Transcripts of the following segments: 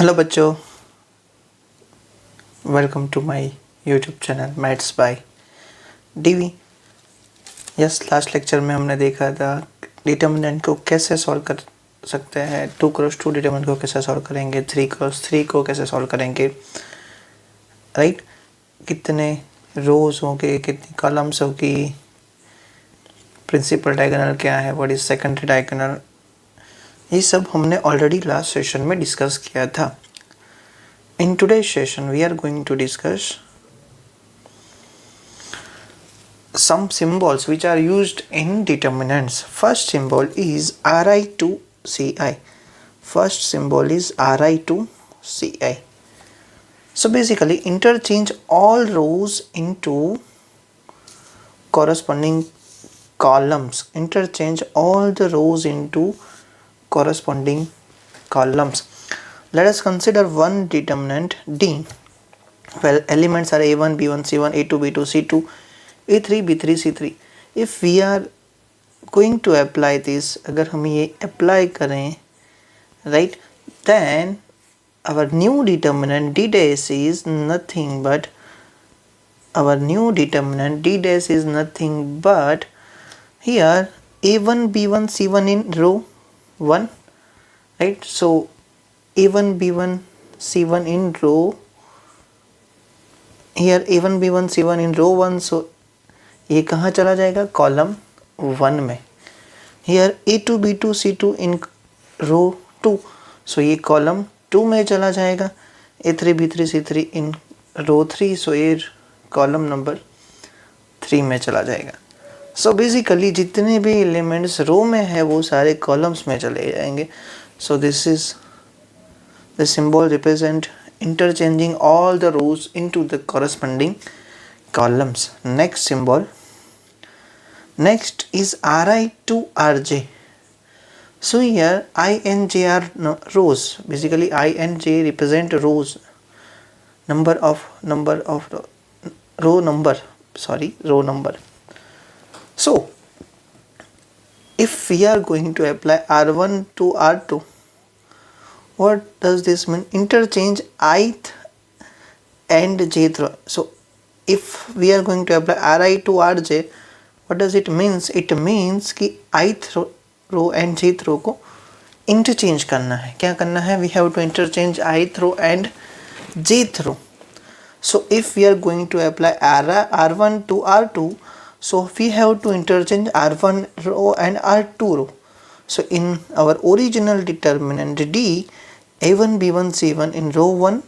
Hello बच्चों, welcome to my YouTube channel maths by DV. Yes, last lecture में हमने देखा था डिटर्मिनेंट को कैसे सॉल्व कर सकते हैं। 2x2 डिटर्मिनेंट को कैसे सॉल्व करेंगे, 3x3 को कैसे सॉल्व करेंगे, राइट। कितने रोज होंगे, कितनी कॉलम्स होगी, प्रिंसिपल डायगोनल क्या है, व्हाट इज सेकेंडरी डायगोनल, ये सब हमने ऑलरेडी लास्ट सेशन में डिस्कस किया था। In today's session, we are going to discuss some symbols which are used in determinants. First symbol is Ri to Ci. First symbol is Ri to Ci. So basically, interchange all rows into corresponding columns. Interchange all the rows into corresponding columns. Let us consider one determinant D. Well, elements are A1, B1, C1, A2, B2, C2, A3, B3, C3. If we are going to apply this, अगर हम ये apply करें, right, then our new determinant D dash is nothing but here A1, B1, C1 in row 1, right. So A1, B1, C1 in row, here A1, B1, C1 in row 1, so ये कहाँ चला जाएगा, column 1 में। here A2, B2, C2 in row 2, so ये column 2 में चला जाएगा। A3, B3, C3 in row 3, so ये कॉलम नंबर 3 में चला जाएगा। so basically जितने भी एलिमेंट्स रो में है वो सारे कॉलम्स में चले जाएंगे। so this is the symbol represent interchanging all the rows into the corresponding columns. Next symbol, next is Ri to Rj. So here I and j are rows. Basically I and j represent rows, number of row number. So if we are going to apply R1 to R2, what does this mean? Interchange ith and jth row. So if we are going to apply Ri to Rj, what does it means? It means कि ith row and jth row को interchange करना है। क्या करना है? We have to interchange ith row and jth row. So if we are going to apply R1 to R2, so we have to interchange R1 row and R2 row. So in our original determinant D, A1, B1, C1 in row 1,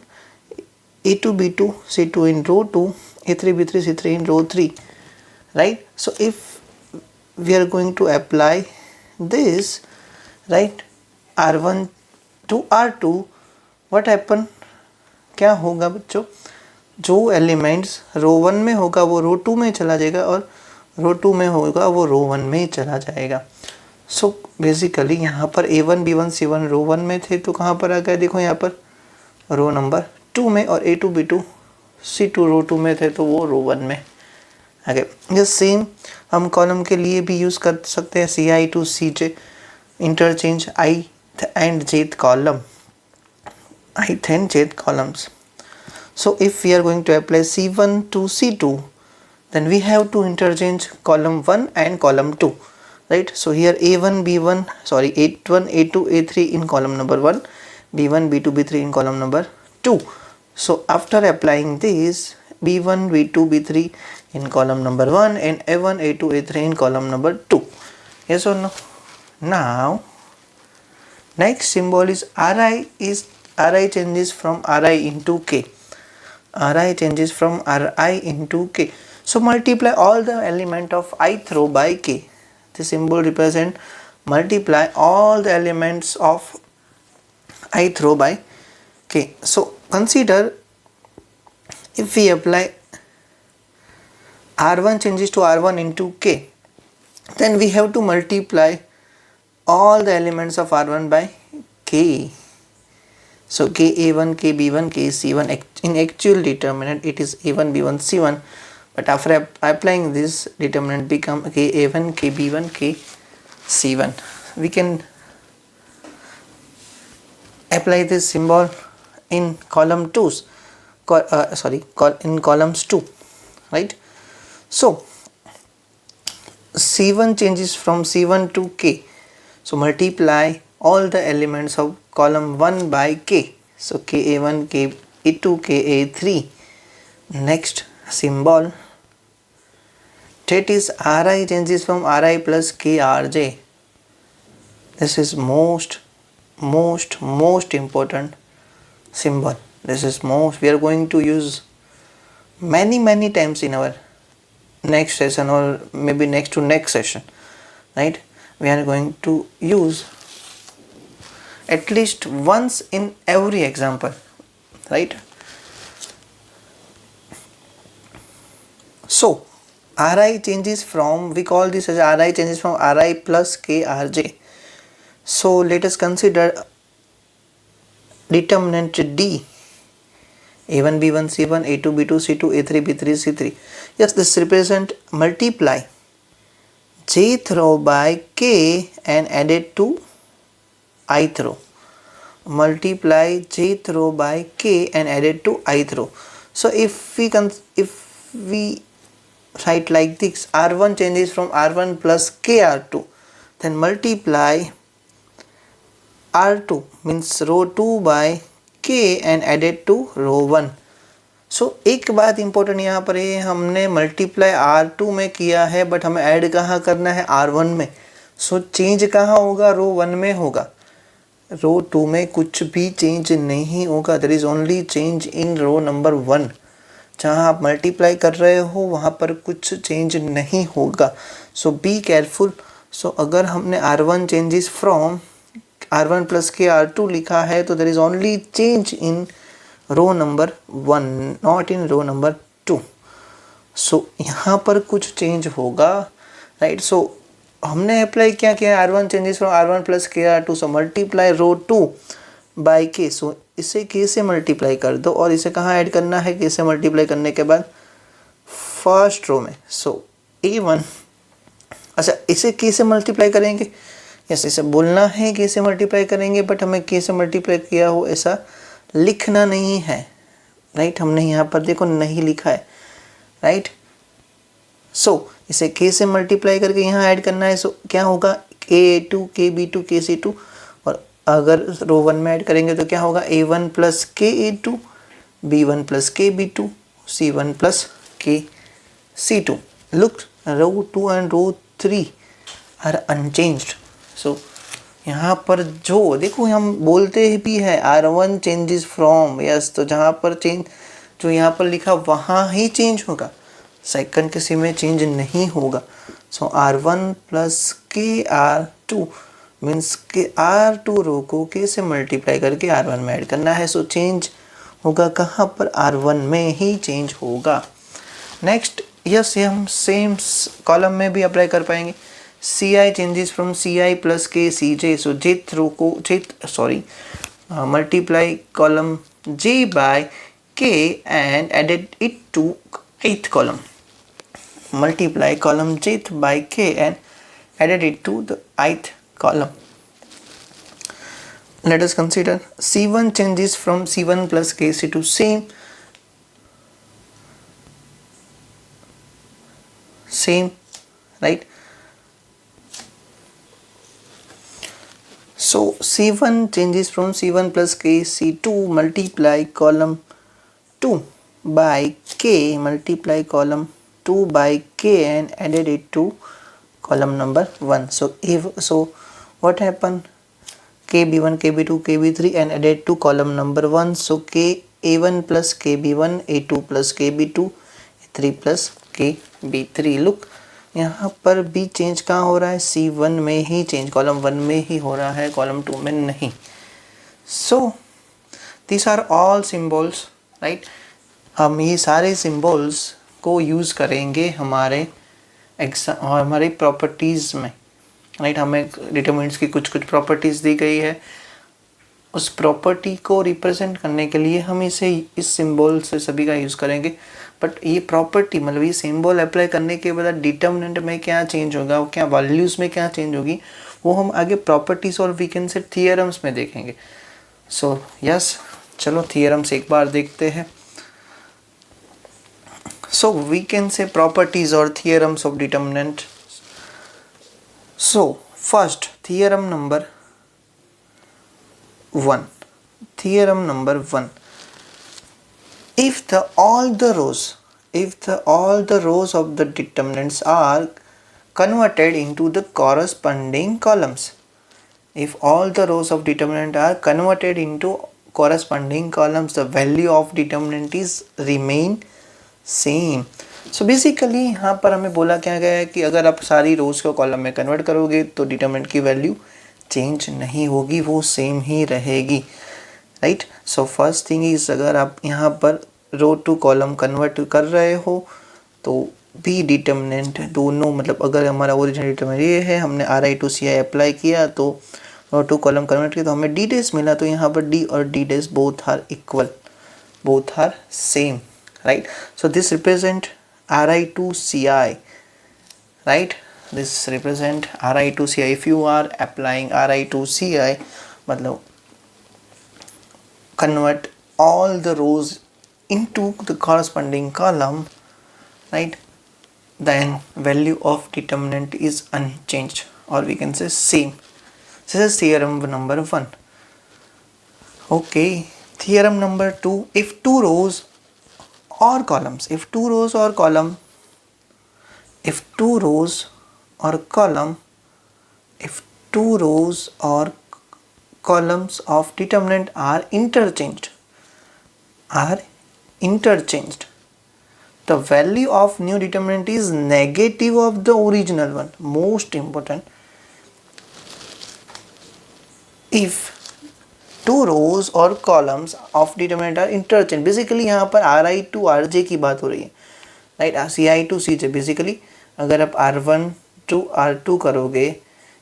A2, B2, C2 in row 2, A3, B3, C3 in row 3, right? So if we are going to apply this, right, R1 to R2, what happen? क्या होगा बच्चों? जो elements रो 1 में होगा वो रो 2 में चला जाएगा और रो 2 में होगा वो रो 1 में चला जाएगा। सो बेसिकली यहाँ पर A1, B1, C1 रो 1 में थे तो कहाँ पर आ गए? देखो यहाँ पर रो नंबर 2 में, और A2, B2, C2 रो 2 में थे तो वो रो 1 में आ गए। ये सेम हम कॉलम के लिए भी यूज़ कर सकते हैं। Ci to Cj, interchange ith and jth column, ith and jth columns. So if we are going to apply C1 to C2, then we have to interchange column 1 and column 2, right? So here A1, A1, A2, A3 in column number 1, B1, B2, B3 in column number 2. So after applying this, B1, B2, B3 in column number 1 and A1, A2, A3 in column number 2. Yes or no? Now next symbol is Ri changes from Ri into K. Ri changes from Ri into K. So multiply all the element of ith row by K. This symbol represent multiply all the elements of ith row by K. So consider if we apply R1 changes to R1 into K, then we have to multiply all the elements of R1 by K. So Ka1, Kb1, Kc1. In actual determinant it is A1, B1, C1, but after applying this determinant become Ka1, Kb1, Kc1. We can apply this symbol in column 2's in columns 2, right? So C1 changes from C1 to K, so multiply all the elements of column 1 by K, so KA1, KA2, KA3. Next symbol, that is Ri changes from Ri plus KRJ. This is most important symbol. This is we are going to use many times in our next session, or maybe next to next session, right? We are going to use at least once in every example, right? So Ri changes from, we call this as Ri changes from Ri plus KRJ. So let us consider determinant D, A1 B1 C1 A2 B2 C2 A3 B3 C3. Yes, this represent multiply jth row by K and add it to ith row. Multiply jth row by K and add it to ith row. So if we write like this, R1 changes from R1 plus KR2, then multiply R2 means row 2 by K and added to row 1. So एक बात important यहाँ पर है, हमने multiply R2 में किया है, but हमें ऐड कहाँ करना है, R1 में. सो चेंज कहाँ होगा, रो 1 में होगा. रो 2 में कुछ भी चेंज नहीं होगा. There is only change in row number 1. जहाँ आप मल्टीप्लाई कर रहे हो वहाँ पर कुछ चेंज नहीं होगा. सो बी केयरफुल. सो अगर हमने R1 changes from R1 plus के R2 लिखा है, तो there is only change in row number 1, not in row number 2. So यहाँ पर कुछ चेंज होगा, राइट. सो हमने अप्लाई क्या किया, R1 changes from R1 plus के R2. So multiply row 2 by के. सो इसे के से मल्टीप्लाई कर दो, और इसे कहाँ ऐड करना है, के से मल्टीप्लाई करने के बाद फर्स्ट रो में. सो A1, अच्छा इसे के से मल्टीप्लाई करेंगे, यस इसे बोलना है के से मल्टीप्लाई करेंगे, बट हमें के से मल्टीप्लाई किया हो ऐसा लिखना नहीं है, राइट. हमने यहाँ पर देखो नहीं लिखा है, राइट. सो इसे के से मल्टीप्लाई करके यहाँ ऐड करना है. सो क्या होगा, A2 KB2 KC2, और अगर रो 1 में ऐड करेंगे तो क्या होगा, A1 plus KA2 B1 plus KB2 C1 plus KC2. Look, row 2 and row 3 are unchanged. So यहाँ पर जो देखो हम बोलते भी है R1 चेंजेस फ्रॉम, यस, तो जहाँ पर चेंज जो यहाँ पर लिखा वहाँ ही चेंज होगा, सेकंड किसी में चेंज नहीं होगा. सो R1 प्लस के R2 मीन्स के R2 रो को के से मल्टीप्लाई करके R1 में ऐड करना है. सो चेंज होगा कहाँ पर, R1 में ही चेंज होगा. नेक्स्ट, यस, ये हम सेम कॉलम में भी अप्लाई कर पाएंगे. Ci changes from Ci plus K Cj. So jth row को multiply column J by K and added it to ith column. Multiply column jth by K and added it to the ith column. Let us consider C1 changes from C1 plus Kc to same, right. So C1 changes from C1 plus K C2, multiply column 2 by K, multiply column 2 by K and added it to column number 1. So what happened, KB1 KB2 KB3 and added to column number 1. So KA1 plus KB1 A2 plus KB2 A3 plus KB3. Look, यहाँ पर भी change कहाँ हो रहा है, C1 में ही change, column 1 में ही हो रहा है, कॉलम 2 में नहीं. So this are all symbols, right. हम ये सारे सिम्बल्स को यूज़ करेंगे हमारे प्रॉपर्टीज़ में, राइट. हमें डिटरमिनेंट्स की कुछ प्रॉपर्टीज़ दी गई है, उस प्रॉपर्टी को रिप्रेजेंट करने के लिए हम इस सिंबल से सभी का यूज़ करेंगे. बट ये प्रॉपर्टी मतलब ये सिंबल अप्लाई करने के बाद डिटर्मिनेंट में क्या चेंज होगा, वो क्या वैल्यूज़ में क्या चेंज होगी, वो हम आगे प्रॉपर्टीज़ और वी कैन से थियरम्स में देखेंगे. सो यस, चलो थियरम्स एक बार देखते हैं. So we can say properties or theorems of determinant. So first theorem number 1. Theorem number 1. If all the rows of the determinants are converted into the corresponding columns. If all the rows of determinant are converted into corresponding columns, the value of determinant is remain same. So basically यहाँ पर हमें बोला क्या गया है कि अगर आप सारी रोज को कॉलम में कन्वर्ट करोगे तो डिटरमिनेंट की वैल्यू चेंज नहीं होगी, वो सेम ही रहेगी. Right. So first thing is, अगर आप यहाँ पर रो टू कॉलम कन्वर्ट कर रहे हो तो बी डिटरमिनेंट दोनों, मतलब अगर हमारा ओरिजिनल डिटरमिनेंट ये है, हमने RI/CI अप्लाई किया तो रो टू कॉलम कन्वर्ट किया तो हमें डी डेज मिला, तो यहाँ पर डी और D days both are equal, both are same. Right, so this represent RI/CI, right, this represent RI/CI. If you are applying RI/CI, मतलब convert all the rows into the corresponding column, right, then value of determinant is unchanged, or we can say same. This is theorem number 1. Okay, theorem number 2. If two rows or columns, if two rows or column columns of determinant are interchanged, the value of new determinant is negative of the original one. Most important, if two rows और columns of determinant are interchange. Basically यहाँ पर RI/RJ की बात हो रही है, right. CI/CJ. Basically अगर आप R1/R2 करोगे,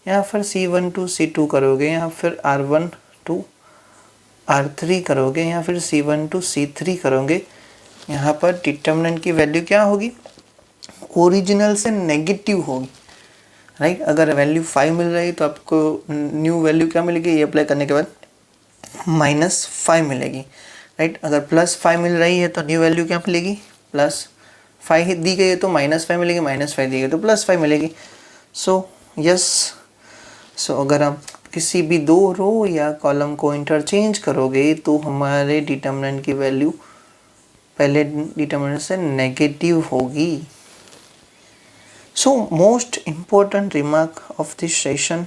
या फिर C1/C2 करोगे, या फिर R1/R3 करोगे, या फिर C1/C3 करोगे, यहाँ पर डिटरमिनेंट की वैल्यू क्या होगी, ओरिजिनल से नेगेटिव होगी. राइट. अगर वैल्यू 5 मिल रही है तो आपको न्यू वैल्यू क्या मिलेगी, ये अप्लाई करने के बाद -5 मिलेगी. राइट. अगर +5 मिल रही है तो न्यू वैल्यू क्या मिलेगी, +5 दी गई है तो -5 मिलेगी, -5 दी गई तो +5 मिलेगी. So yes. सो अगर आप किसी भी दो रो या कॉलम को इंटरचेंज करोगे तो हमारे डिटरमिनेंट की वैल्यू पहले डिटरमिनेंट से नेगेटिव होगी. So most important remark of this session.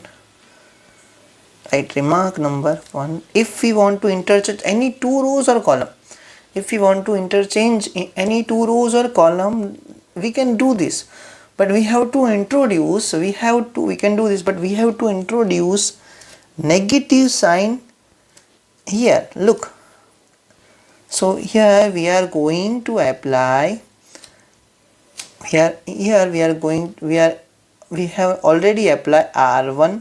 Right, remark number 1. If we want to interchange any two rows or column, we can do this, but we can do this, but we have to introduce negative sign here. Look, so here we are going to apply. We have already applied R1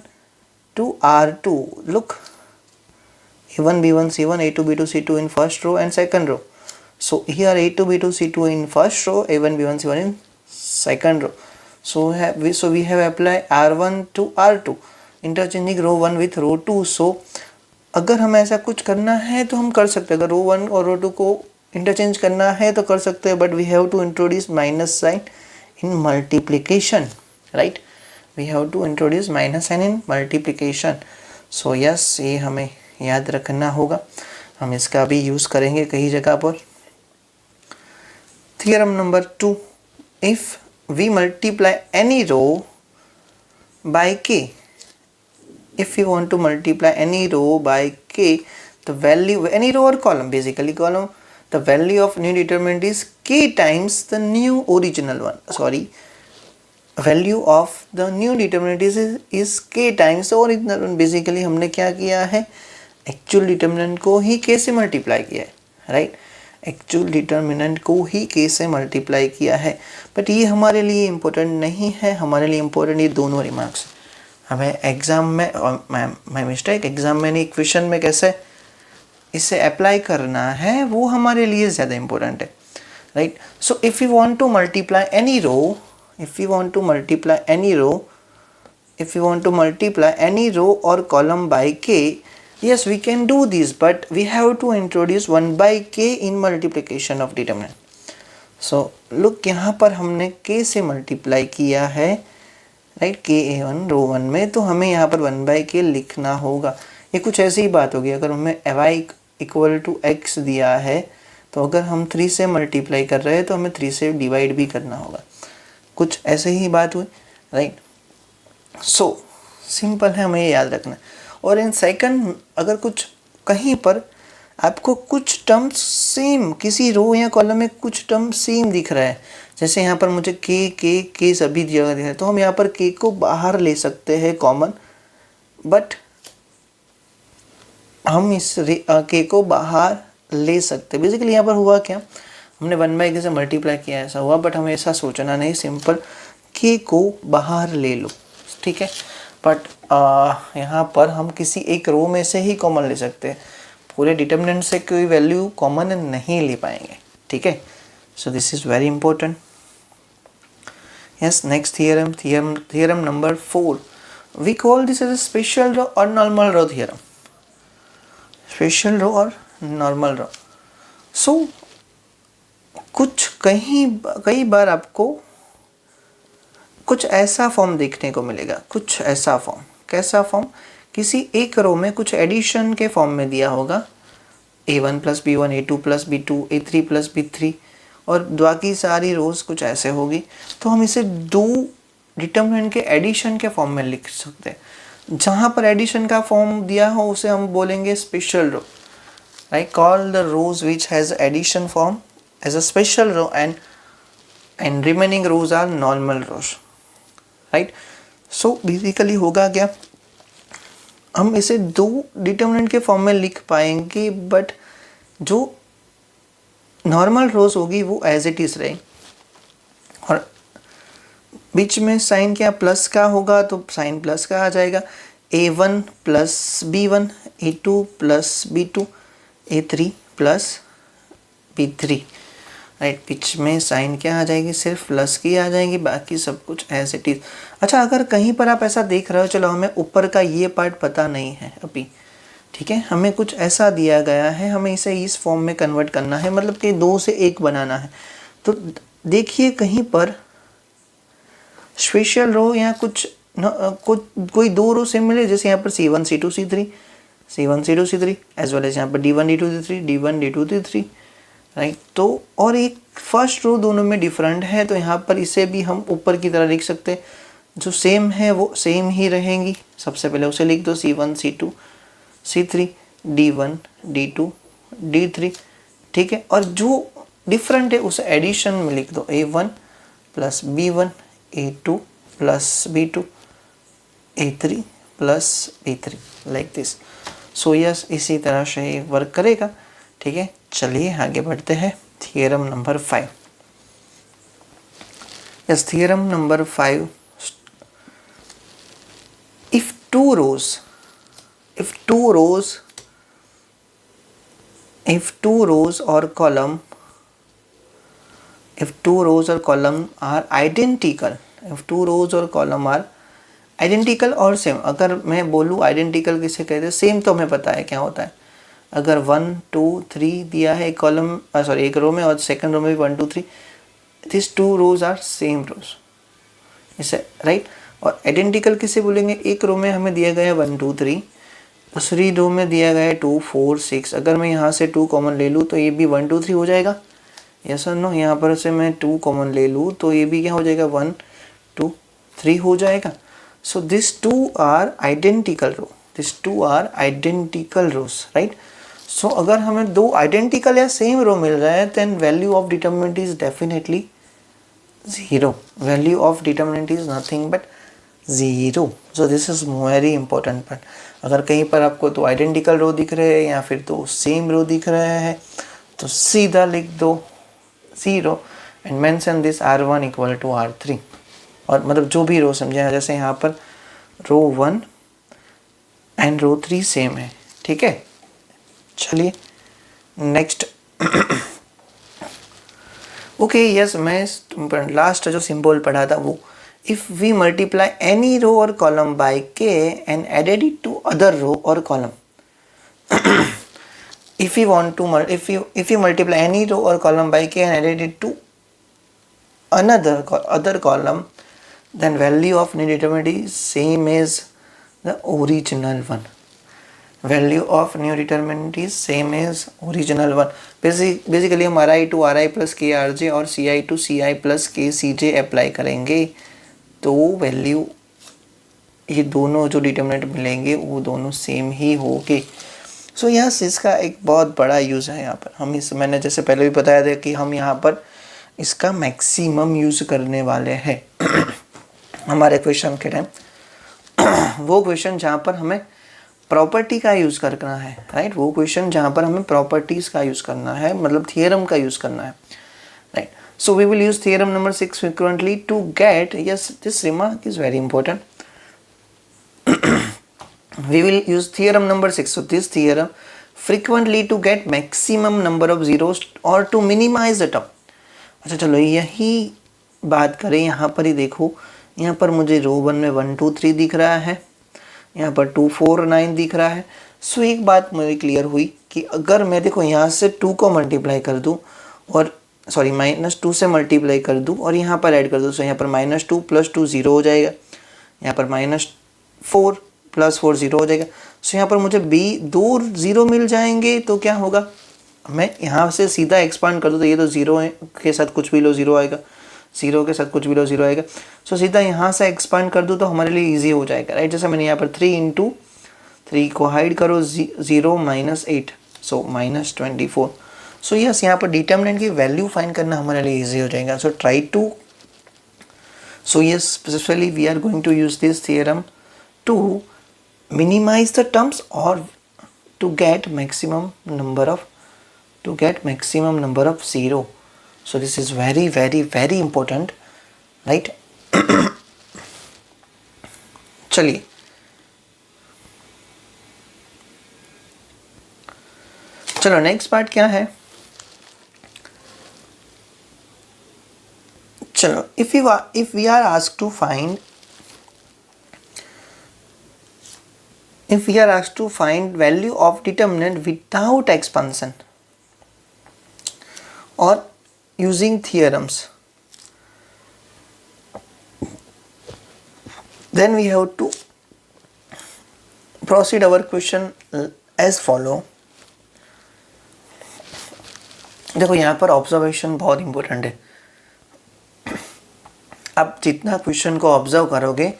to R2. Look, A1 B1 C1 A2 B2 C2 in first row and second row. So here A2 B2 C2 in first row, A1 B1 C1 in second row. So we have applied R1 to R2, interchanging row 1 with row 2. So अगर हम ऐसा कुछ करना है तो हम कर सकते हैं. अगर रो 1 और रो 2 को इंटरचेंज करना है तो कर सकते हैं, but we have to introduce minus sign in multiplication. Right. we have to introduce minus sign in multiplication. So yes, ये हमें याद रखना होगा, हम इसका भी यूज़ करेंगे कई जगह पर. Theorem number 2. If we multiply any row by k, if we want to multiply any row by k, the value, any row or column, basically column, the value of new determinant is k times the new original one. Value of the new determinant is k times the original one. Basically हमने क्या किया है, actual determinant को ही k से multiply किया है. Right. Actual determinant को ही k से मल्टीप्लाई किया है, बट ये हमारे लिए इम्पोर्टेंट नहीं है. हमारे लिए इम्पोर्टेंट ये दोनों रिमार्क्स. हमें एग्जाम में, माय मिस्टेक, एग्जाम में नहीं, क्वेश्चन में कैसे इसे अप्लाई करना है वो हमारे लिए ज़्यादा इम्पोर्टेंट है. Right. So if you want to multiply any row, if we want to multiply any row or column by k, Yes, we can do this, but we have to introduce 1 by k in multiplication of determinant. So look, यहाँ पर हमने k से multiply किया है, right, के ए one row one में, तो हमें यहाँ पर 1 by k लिखना होगा. ये कुछ ऐसी ही बात होगी. अगर हमें y इक्वल टू x दिया है, तो अगर हम 3 से मल्टीप्लाई कर रहे हैं तो हमें 3 से डिवाइड भी करना होगा. कुछ ऐसे ही बात हुई, राइट. सो सिंपल है, हमें ये याद रखना है. और इन सेकंड अगर कुछ कहीं पर आपको कुछ टर्म सेम किसी रो या कॉलम में कुछ टर्म सेम दिख रहा है, जैसे यहाँ पर मुझे के सभी जगह दिख रहा है, तो हम यहाँ पर के को बाहर ले सकते हैं कॉमन, बट हम इस के को बाहर ले सकते. बेसिकली यहाँ पर हुआ क्या, हमने 1 by k से मल्टीप्लाई किया, ऐसा हुआ, बट हमें ऐसा सोचना नहीं, सिंपल के को बाहर ले लो, ठीक है. बट यहाँ पर हम किसी एक रो में से ही कॉमन ले सकते हैं, पूरे डिटर्मिनेंट से कोई वैल्यू कॉमन नहीं ले पाएंगे, ठीक है. So this is very important. Yes, next theorem number 4. We call this as a special row और normal row theorem. Special row और नॉर्मल रो. सो कुछ कई बार आपको कुछ ऐसा फॉर्म देखने को मिलेगा, कुछ ऐसा फॉर्म. कैसा फॉर्म, किसी एक रो में कुछ एडिशन के फॉर्म में दिया होगा, a1 plus b1, a2 plus b2, a3 plus b3, और बाकी सारी रोज कुछ ऐसे होगी. तो हम इसे दो डिटर्मिनेंट के एडिशन के फॉर्म में लिख सकते हैं. जहाँ पर एडिशन का फॉर्म दिया हो उसे हम बोलेंगे special row, right. Call the rows which has addition form as a special row and remaining rows are normal rows, right. So basically होगा क्या, हम इसे दो डिटर्मिनेंट के फॉर्म में लिख पाएंगे, बट जो नॉर्मल रोज होगी वो एज इट इज रहेगी, और बीच में साइन क्या प्लस का होगा, तो साइन प्लस का आ जाएगा. a1 plus b1, a2 plus b2, a3 plus b3, right. बीच में साइन क्या आ जाएगी, सिर्फ प्लस की आ जाएगी, बाकी सब कुछ एज इट इज. अच्छा, अगर कहीं पर आप ऐसा देख रहे हो, चलो हमें ऊपर का ये पार्ट पता नहीं है अभी, ठीक है, हमें कुछ ऐसा दिया गया है, हमें इसे इस फॉर्म में कन्वर्ट करना है, मतलब कि 2 से 1 बनाना है. तो देखिए कहीं पर स्पेशल रो या कोई 2 रो से मिले, जैसे यहाँ पर c1 c2 c3, c1 c2 c3, as well as यहाँ पर d1 d2 d3, d1 d2 d3, right. तो और एक फर्स्ट रो दोनों में डिफरेंट है, तो यहाँ पर इसे भी हम ऊपर की तरह लिख सकते हैं. जो सेम है वो सेम ही रहेंगी. सबसे पहले उसे लिख दो c1 c2 c3, d1 d2 d3, ठीक है. और जो डिफरेंट है उसे एडिशन में लिख दो, a1 plus b1, a2 plus b2, a3 plus b3, like this. So yes, इसी तरह से ये वर्क करेगा, ठीक है. चलिए आगे बढ़ते हैं. Theorem number 5. Yes, theorem number 5. if two rows or column are identical, और सेम. अगर मैं बोलूँ आइडेंटिकल किसे कहते हैं, सेम तो हमें पता है क्या होता है. अगर 1 2 3 दिया है एक कॉलम, एक रो में, और सेकंड रो में भी 1 2 3, दिस 2 रोज आर सेम रोज, इसे, राइट. और आइडेंटिकल किसे बोलेंगे, एक रो में हमें दिया गया है 1 2 3, दूसरी रो में दिया गया है 2 4 6. अगर मैं यहाँ से 2 कॉमन ले लूँ तो ये भी 1 2 3 हो जाएगा, यस और नो. यहाँ पर से मैं 2 कॉमन ले लूँ तो ये भी क्या हो जाएगा, 1 2 3 हो जाएगा. So this 2 are identical rows, right. So अगर हमें 2 आइडेंटिकल या सेम रो मिल रहा है, then value of determinant is definitely 0. Value of determinant is nothing but 0. So this is very important part. अगर कहीं पर आपको 2 आइडेंटिकल रो दिख रहे हैं या फिर 2 सेम रो दिख रहे हैं, तो सीधा लिख दो 0 and mention this r1 equal to r3. और मतलब जो भी रो समझे, जैसे यहाँ पर रो 1 एंड रो 3 सेम है, ठीक है. चलिए नेक्स्ट. ओके, यस, मैं लास्ट जो सिंबल पढ़ा था वो, if we multiply any row और column by k and added it to other row और column, if you want to if you multiply any row or column by k and add it to other column, then value of new determinant is same as the original one. Value of new determinant is same as original one. Basically हम RI to RI plus KRJ और CI to CI plus KCJ apply करेंगे तो value ये दोनों जो determinant मिलेंगे वो दोनों सेम ही होंगे. सो यस, इसका एक बहुत बड़ा यूज़ है यहाँ पर. मैंने जैसे पहले भी बताया था कि हम यहाँ पर इसका मैक्सिमम यूज़ करने वाले हैं हमारे क्वेश्चन के टाइम. वो क्वेश्चन जहाँ पर हमें प्रॉपर्टी का यूज़ करना है, राइट. वो क्वेश्चन जहाँ पर हमें प्रॉपर्टीज़ का यूज़ करना है, मतलब थियरम का यूज़ करना है, right. So we will use theorem number 6 frequently to get, yes this remark is very important. We will use theorem number 6. So this theorem frequently to get maximum number of zeros or to minimize the term. अच्छा चलो यही बात करें. यहाँ पर ही देखो, यहाँ पर मुझे रो 1 में 1 2 3 दिख रहा है, यहाँ पर 2 4 9 दिख रहा है. सो एक बात मुझे क्लियर हुई कि अगर मैं देखो यहाँ से 2 को मल्टीप्लाई कर दूँ और सॉरी -2 से मल्टीप्लाई कर दूँ और यहाँ पर ऐड कर दूँ, सो यहाँ पर -2 + 2 0 हो जाएगा, यहाँ पर -4 + 4 0 हो जाएगा. सो यहाँ पर मुझे दो 0 मिल जाएंगे. तो क्या होगा, मैं यहाँ से सीधा एक्सपांड कर दूँ तो ये तो 0 के साथ कुछ भी लो 0 आएगा, 0 के साथ कुछ भी लो 0 आएगा. सो सीधा यहाँ से एक्सपांड कर दूँ तो हमारे लिए इजी हो जाएगा, राइट. जैसे मैंने यहाँ पर 3 × 3 को हाइड करो 0 - 8, सो -24. सो यस, यहाँ पर डिटर्मिनेंट की वैल्यू फाइंड करना हमारे लिए इजी हो जाएगा. So try to, so yes specially we are going to use this theorem to minimize the terms or to get maximum number of 0. So this is very very very important, right. चलिए चलो next part क्या है. चलो if we are asked to find value of determinant without expansion or using theorems, then we have to proceed our question as follow. देखो यहाँ पर observation बहुत important है. आप जितना क्वेश्चन को ऑब्जर्व करोगे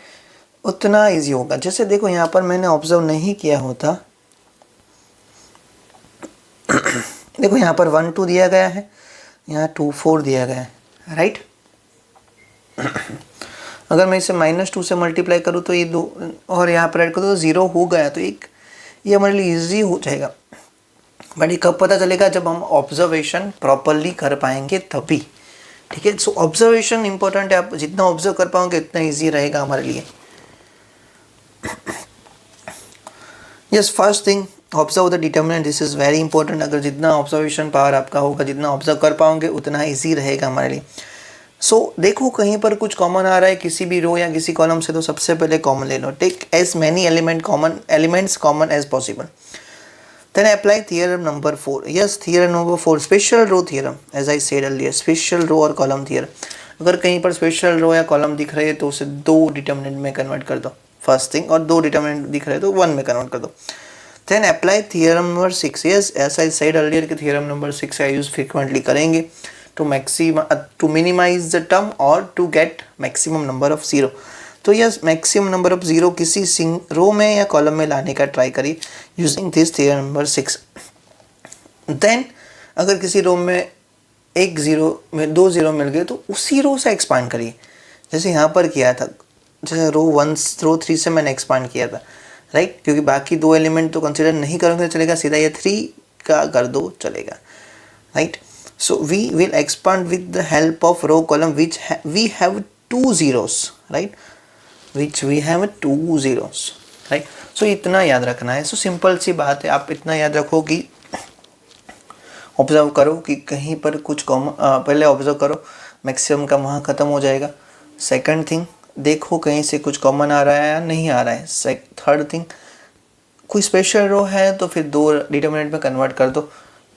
उतना इजी होगा. जैसे देखो यहाँ पर मैंने ऑब्जर्व नहीं किया होता, देखो यहाँ पर 1 2 दिया गया है, यहाँ 2 4 दिया गया है, राइट. अगर मैं इसे -2 से मल्टीप्लाई करूँ तो ये 2 और यहाँ पर ऐड करूँ तो 0 हो गया. तो ये हमारे लिए इजी हो जाएगा. बट ये कब पता चलेगा, जब हम ऑब्जर्वेशन प्रॉपरली कर पाएंगे तभी, ठीक है. सो ऑब्जर्वेशन इंपॉर्टेंट है. आप जितना ऑब्जर्व कर पाओगे उतना ईजी रहेगा हमारे लिए. Yes, first thing observe the determinant. This is very important. अगर जितना ऑब्जर्वेशन पावर आपका होगा, जितना ऑब्जर्व कर पाओगे उतना इजी रहेगा हमारे लिए. सो देखो कहीं पर कुछ कॉमन आ रहा है किसी भी रो या किसी कॉलम से, तो सबसे पहले कॉमन ले लो. Take as many elements common as possible. Then apply theorem number 4. Yes, theorem number 4 special row theorem. As I said earlier, special row और कॉलम थियरम. अगर कहीं पर स्पेशल रो या कॉलम दिख रहे हैं तो उसे 2 डिटर्मिनेंट में कन्वर्ट कर दो, फर्स्ट थिंग. और 2 डिटर्मिनेंट दिख रहे हैं तो 1 में कन्वर्ट कर दो. Then apply theorem number 6. Yes, as I said earlier कि थियरम नंबर 6 का यूज़ फ्रिक्वेंटली करेंगे टू मिनिमाइज द टर्म और to get maximum number of 0. तो यस, मैक्सिमम नंबर ऑफ 0 किसी रो में या कॉलम में लाने का ट्राई करिए using this theorem number 6. Then अगर किसी रो में 1 0 में 2 0 मिल गए तो उसी रो से एक्सपांड करिए, जैसे यहाँ पर किया था. जैसे रो 3 से मैंने एक्सपांड किया था, राइट. क्योंकि बाकी 2 एलिमेंट तो कंसिडर नहीं करोगे चलेगा, सीधा ये 3 का कर दो चलेगा, right. So we will expand with the help of row column which we have 2 zeros, right, which we have 2 zeros, right. So इतना याद रखना है. सो सिंपल सी बात है. आप इतना याद रखो कि ऑब्जर्व करो कि कहीं पर कुछ पहले ऑब्जर्व करो, मैक्सिमम का वहाँ ख़त्म हो जाएगा. सेकंड थिंग, देखो कहीं से कुछ कॉमन आ रहा है या नहीं आ रहा है. थर्ड थिंग, कोई स्पेशल रो है तो फिर 2 डिटर्मिनेंट में कन्वर्ट कर दो।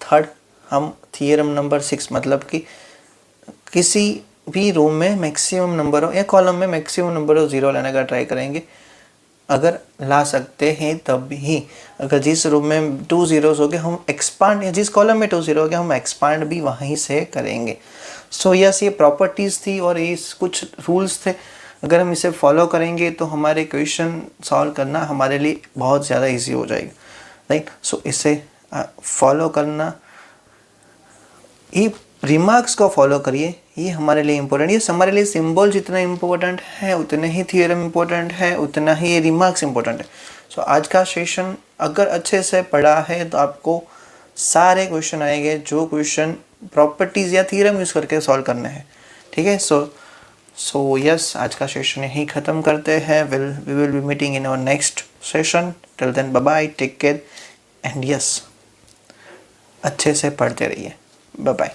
थर्ड, हम थियरम नंबर 6 मतलब कि किसी भी रो में मैक्सिमम नंबर हो या कॉलम में मैक्सिमम नंबर हो 0 लाने का ट्राई करेंगे। अगर ला सकते हैं तब ही, अगर जिस रो में 2 zeros हो गए हम एक्सपांड, या जिस कॉलम में 2 0 हो गया हम एक्सपांड भी वहीं से करेंगे। सो यस, ये प्रॉपर्टीज़ थी और ये कुछ रूल्स थे। अगर हम इसे फॉलो करेंगे तो हमारे क्वेश्चन सॉल्व करना हमारे लिए बहुत ज़्यादा इजी हो जाएगा, राइट। सो इसे फॉलो करना, ये रिमार्क्स को फॉलो करिए, ये हमारे लिए इम्पोर्टेंट। ये हमारे लिए सिंबल जितना इम्पोर्टेंट है उतने ही थियरम इम्पोर्टेंट है, उतना ही ये रिमार्क्स इम्पोर्टेंट है। सो आज का सेशन अगर अच्छे से पढ़ा है तो आपको सारे क्वेश्चन आएंगे जो क्वेश्चन प्रॉपर्टीज़ या थियरम यूज़ करके सॉल्व करने हैं, ठीक है। सो यस, आज का सेशन यहीं ख़त्म करते हैं। We will be meeting in our next session. Till then bye bye, take care and yes, अच्छे से पढ़ते रहिए। Bye bye.